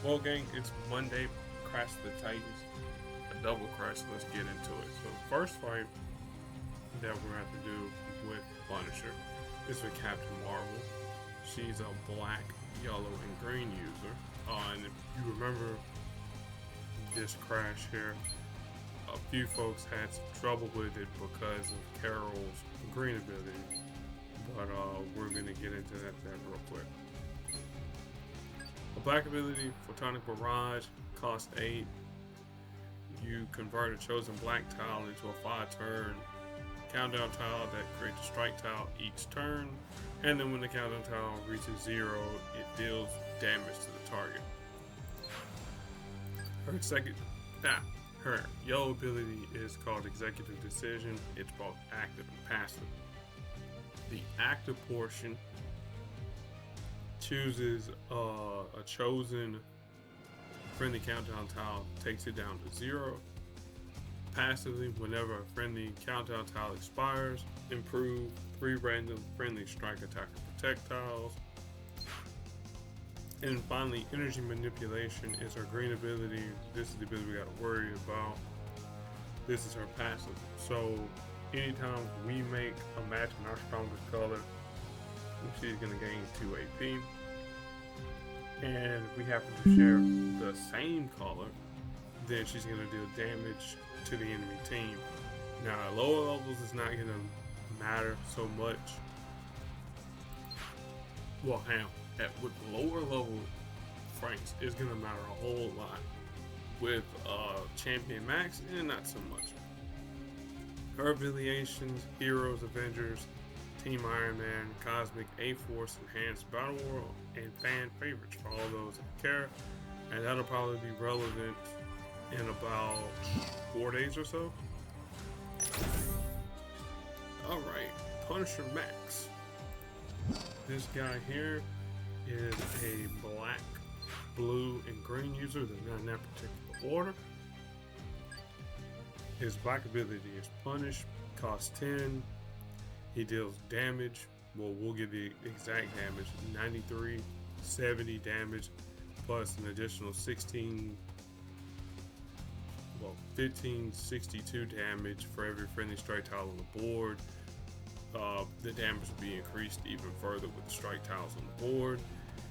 Well, gang, it's Monday. Crash the Titans. A double crash. Let's get into it. So, the first fight that we're going to have to do with Punisher is with Captain Marvel. She's a black, yellow, and green user. And if you remember this crash here, a few folks had some trouble with it because of Carol's green ability. But we're going to get into that real quick. A black ability, Photonic Barrage, cost 8. You convert a chosen black tile into a 5-turn countdown tile that creates a strike tile each turn. And then when the countdown tile reaches 0, it deals damage to the target. Her yellow ability is called Executive Decision. It's both active and passive. The active portion chooses a chosen friendly countdown tile, takes it down to 0. Passively, whenever a friendly countdown tile expires, improve 3 random friendly strike, attack, or protect tiles. And finally, Energy Manipulation is her green ability. This is the ability we gotta worry about. This is her passive. So anytime we make a match in our strongest color, she's gonna gain 2 AP. And if we happen to share the same color, then she's gonna deal damage to the enemy team. Now at lower levels it's not gonna matter so much. Well, with lower level Franks, it's gonna matter a whole lot. With Champion Max, not so much. Her affiliations: Heroes, Avengers, Team Iron Man, Cosmic, A-Force, Enhanced Battle World, and fan favorites for all those that care. And that'll probably be relevant in about 4 days or so. Alright, Punisher Max. This guy here is a black, blue, and green user. They're not in that particular order. His black ability is Punish, costs 10. He deals damage. Well, we'll give the exact damage: 93, 70 damage, plus an additional 1562 damage for every friendly strike tile on the board. The damage will be increased even further with the strike tiles on the board.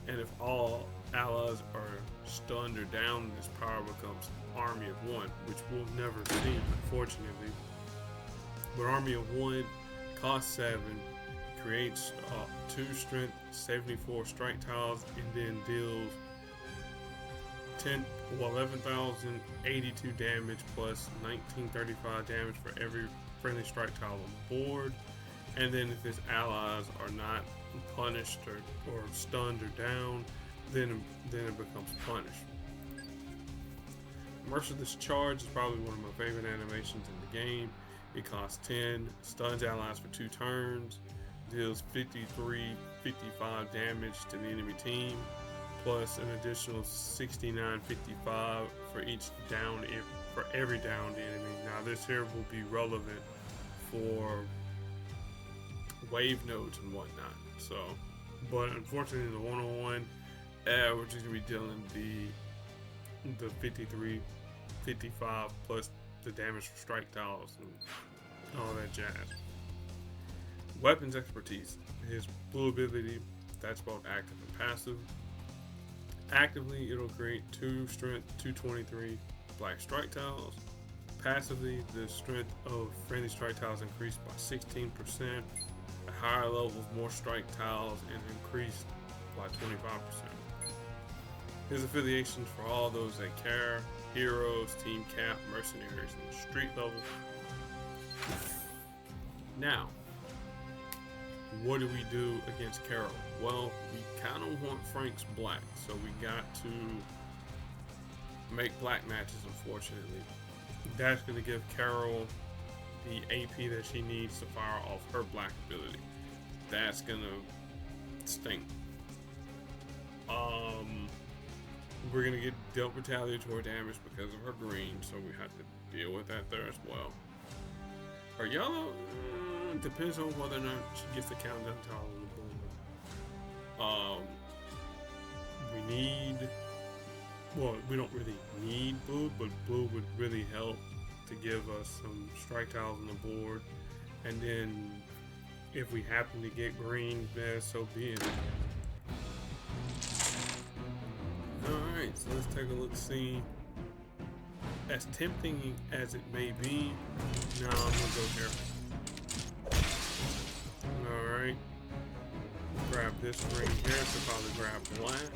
And if all allies are stunned or down, this power becomes Army of One, which we'll never see, unfortunately. But Army of One costs 7, creates 2 strength, 74 strike tiles, and then deals 11,082 damage plus 1935 damage for every friendly strike tile on the board. And then if his allies are not punished or stunned or down, then it becomes Punish. Merciless Charge is probably one of my favorite animations in the game. It costs 10, stuns allies for 2 turns, deals 55 damage to the enemy team, plus an additional 55 for every downed enemy. Now this here will be relevant for wave nodes and whatnot. So, but unfortunately, the 1-on-1, we're just gonna be dealing the 53, 55 plus the damage for strike tiles and all that jazz. Weapons expertise. His blue ability, that's both active and passive. Actively, it'll create 2 strength, 223 black strike tiles. Passively, the strength of friendly strike tiles increased by 16%. At higher levels, more strike tiles and increased by 25%. His affiliations for all those that care: Heroes, Team Cap, Mercenaries, and Street level. Now, what do we do against Carol? Well, we kind of want Frank's black, so we got to make black matches, unfortunately. That's going to give Carol the AP that she needs to fire off her black ability. That's going to stink. We're going to get dealt retaliatory damage because of her green, so we have to deal with that there as well. Her yellow, depends on whether or not she gets the countdown tile on the board. We need well, we don't really need blue, but blue would really help to give us some strike tiles on the board. And then if we happen to get green, so be it. Alright, so let's take a look, see. As tempting as it may be, no, I'm gonna go here. Alright. Grab this green here, so probably grab black.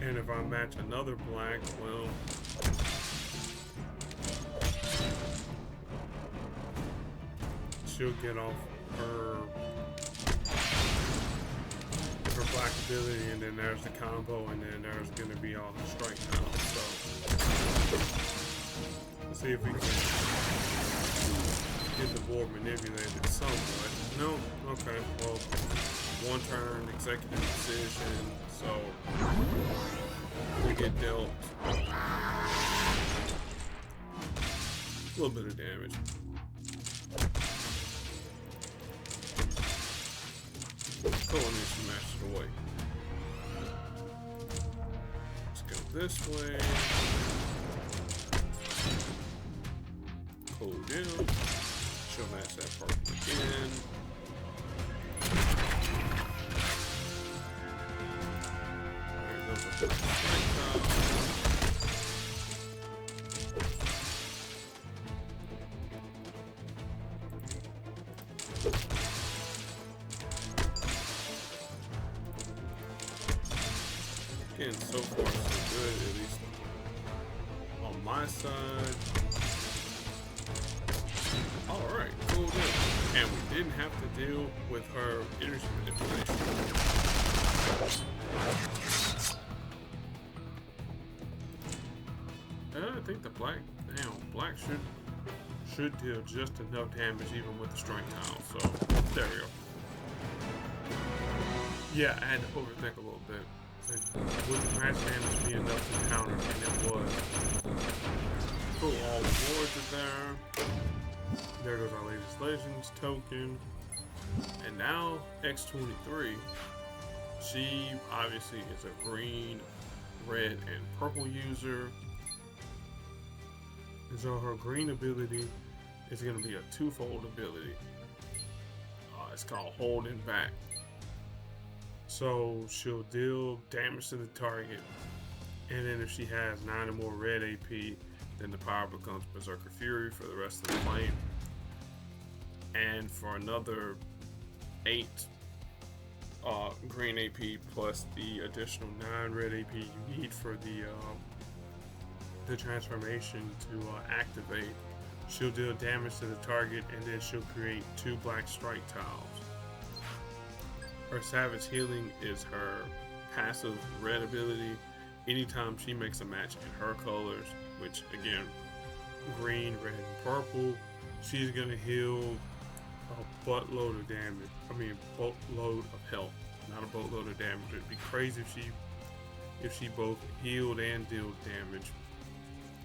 And if I match another black, well, she'll get off her black ability, and then there's the combo, and then there's going to be all the strike tiles. So let's see if we can get the board manipulated somewhat. No, okay. Well, one turn executive decision, so we get dealt a little bit of damage. Cool, and then she mashed it away. Let's go this way. Cool down. She'll match that purple again. Alright, those are the strike tiles. Again, so far so good, at least on my side. Alright, cool deal. And we didn't have to deal with her energy manipulation. I think the black should deal just enough damage even with the strike tile, so there we go. Yeah, I had to overthink a little bit. Would the match damage be enough to counter? And it was. Cool, all the boards are there. There goes our latest Legends token. And now, X-23. She obviously is a green, red, and purple user. And so her green ability is going to be a twofold ability. It's called Holding Back. So she'll deal damage to the target, and then if she has 9 or more red AP, then the power becomes Berserker Fury for the rest of the fight. And for another 8 green AP plus the additional 9 red AP you need for the transformation to activate, she'll deal damage to the target, and then she'll create 2 black strike tiles. Her Savage Healing is her passive red ability. Anytime she makes a match in her colors, which again, green, red, and purple, she's gonna heal a buttload of damage. I mean, boatload of health, not a boatload of damage. It'd be crazy if she both healed and dealt damage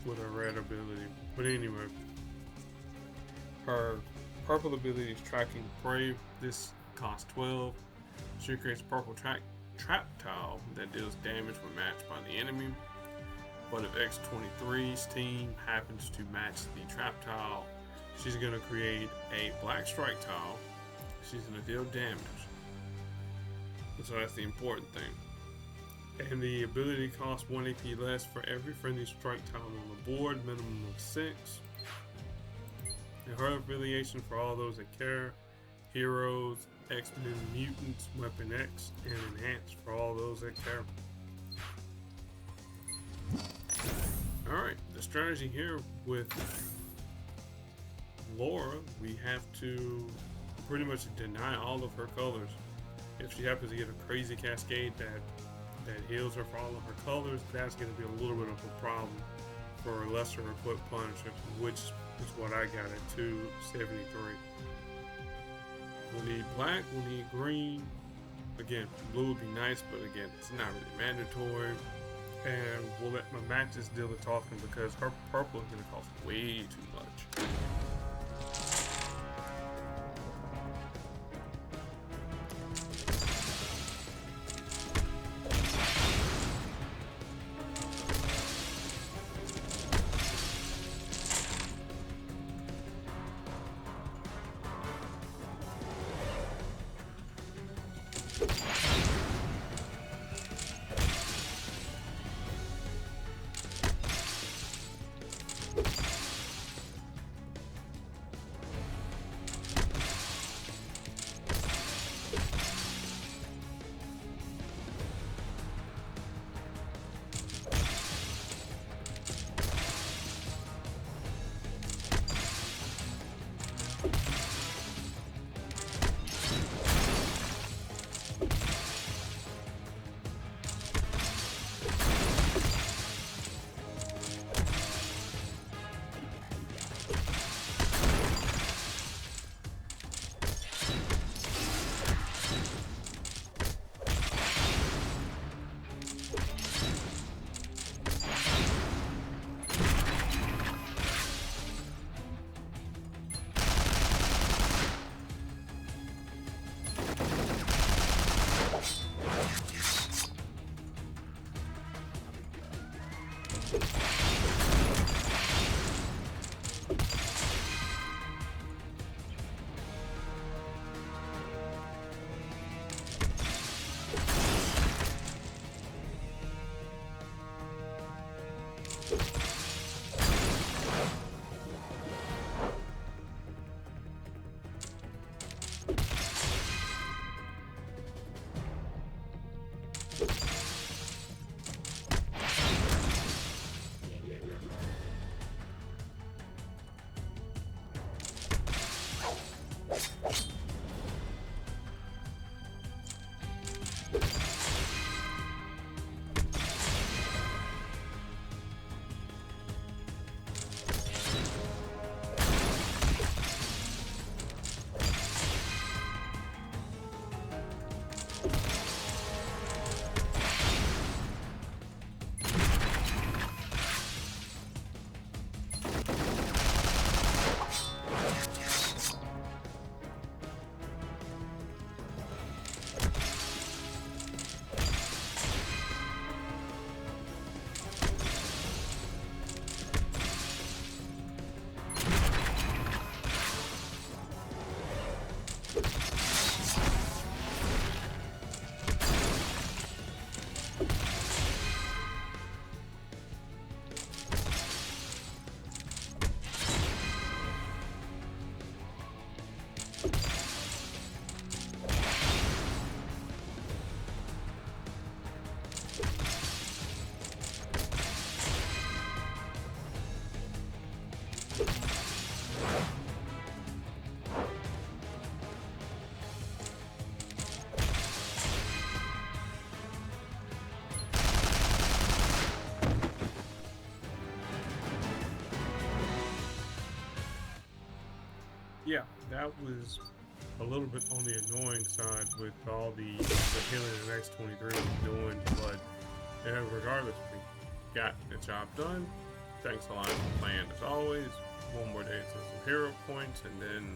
with her red ability. But anyway, her purple ability is Tracking Prey. This costs 12. She creates a purple trap tile that deals damage when matched by the enemy. But if X-23's team happens to match the trap tile, she's going to create a black strike tile. She's going to deal damage. And so that's the important thing. And the ability costs 1 AP less for every friendly strike tile on the board, minimum of 6. And her affiliation for all those that care: Heroes, X-Men, Mutants, Weapon X, and Enhanced for all those that care. Alright, the strategy here with Laura, we have to pretty much deny all of her colors. If she happens to get a crazy cascade that heals her for all of her colors, that's going to be a little bit of a problem for lesser equipped Punisher, which is what I got at 273. We'll need black, we'll need green. Again, blue would be nice, but again, it's not really mandatory. And we'll let my matches deal the talking because her purple is going to cost way too much. Yeah, that was a little bit on the annoying side with all the healing that X-23 was doing, but regardless, we got the job done. Thanks a lot for playing as always. One more day to some hero points, and then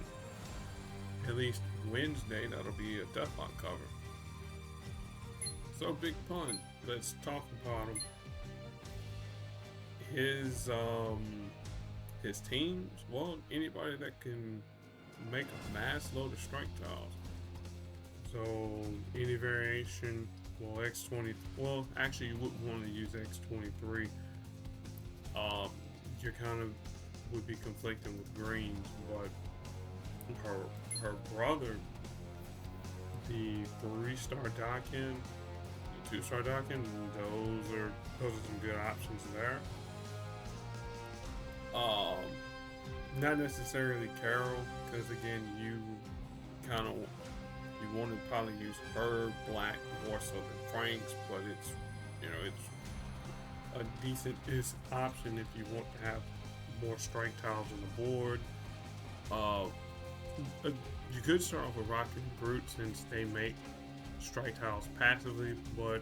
at least Wednesday that'll be a Deathlock cover. So Big Pun, let's talk about him. His teams, well, anybody that can make a mass load of strike tiles. So any variation, well, well, actually you wouldn't want to use X-23. You kind of would be conflicting with greens, but her brother, the 3-star Dakin, the 2-star Dakin, those are some good options there. Not necessarily Carol, because again, you want to probably use her black more so than Frank's, but it's a decent-ish option if you want to have more strike tiles on the board. You could start off with Rocket and Brute since they make strike tiles passively, but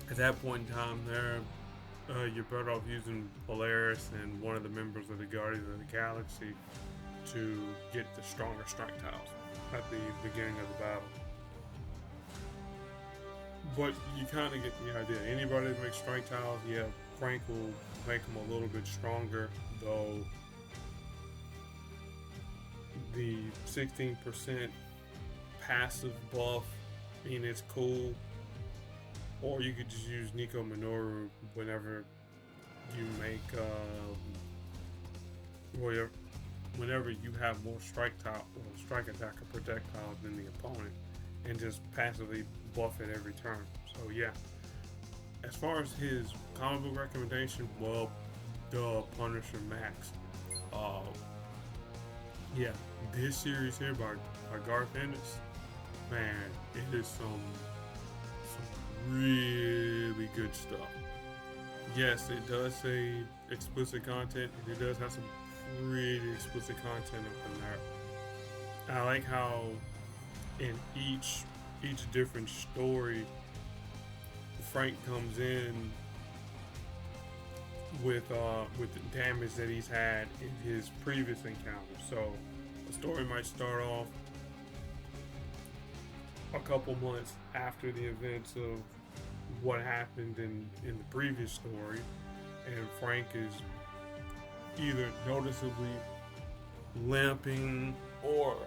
at that point in time there, you're better off using Polaris and one of the members of the Guardians of the Galaxy to get the stronger strike tiles at the beginning of the battle. But you kind of get the idea. Anybody that makes strike tiles, yeah, Frank will make them a little bit stronger, though the 16% passive buff, I mean, it's cool. Or you could just use Nico Minoru whenever you make, whenever you have more strike tile or strike attack or projectiles than the opponent, and just passively buff it every turn. So yeah, as far as his comic book recommendation, well, the Punisher Max. Yeah, this series here by Garth Ennis, man, it is some really good stuff. Yes, it does say explicit content, and it does have some pretty explicit content up in there. I like how in each different story, Frank comes in with the damage that he's had in his previous encounter. So the story might start off a couple months after the events of what happened in the previous story, and Frank is either noticeably limping or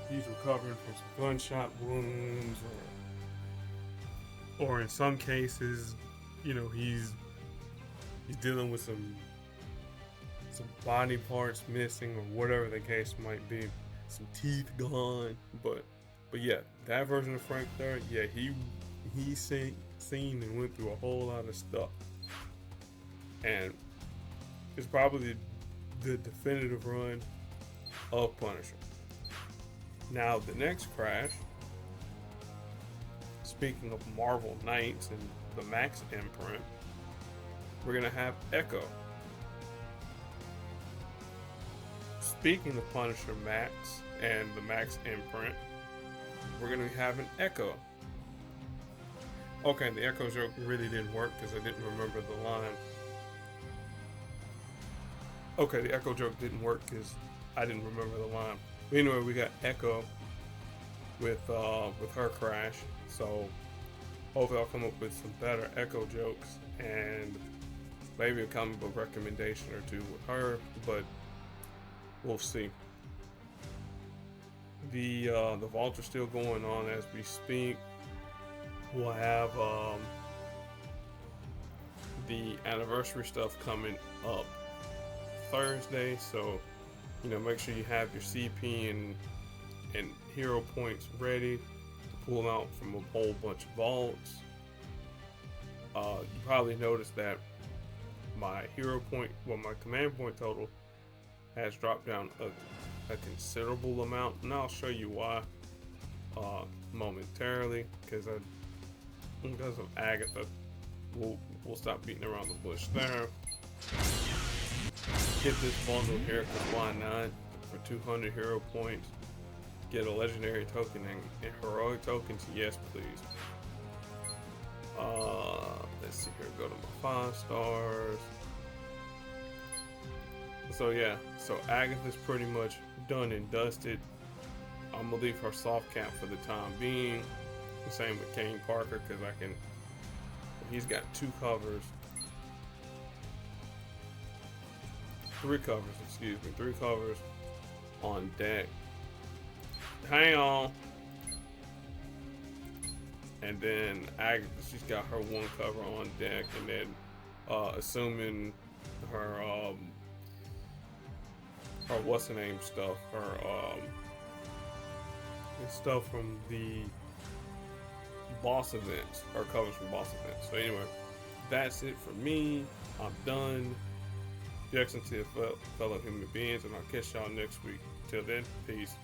he's recovering from some gunshot wounds, or in some cases, he's dealing with some body parts missing or whatever the case might be, some teeth gone. But But yeah, that version of Frank there, yeah, he seen and went through a whole lot of stuff, and it's probably the definitive run of Punisher. Now the next Crash, speaking of Marvel Knights and the Max imprint, we're gonna have Echo. Speaking of Punisher Max and the Max imprint, we're gonna have an Echo. Okay, the Echo joke really didn't work because I didn't remember the line. Okay, the Echo joke didn't work because I didn't remember the line. But anyway, we got Echo with her Crash. So hopefully I'll come up with some better Echo jokes and maybe a comic book recommendation or two with her, but we'll see. The vaults are still going on as we speak. We'll have the anniversary stuff coming up Thursday, so make sure you have your CP and hero points ready to pull out from a whole bunch of vaults. You probably noticed that my my command point total has dropped down a considerable amount, and I'll show you why momentarily. Because of Agatha, we'll stop beating around the bush there. Get this bundle here, because why not? For 200 hero points, get a legendary token and heroic tokens. Yes, please. Let's see here. Go to my 5 stars. So yeah, so Agatha's pretty much done and dusted. I'm gonna leave her soft cap for the time being. The same with Kane Parker, because he's got 2 covers. 3 covers, excuse me. 3 covers on deck. Hang on. And then Agatha, she's got her 1 cover on deck, and then assuming her what's the name stuff, her stuff from the boss events, or covers from boss events. So anyway, that's it for me. I'm done. Jackson to fellow human beings, and I'll catch y'all next week. Till then, peace.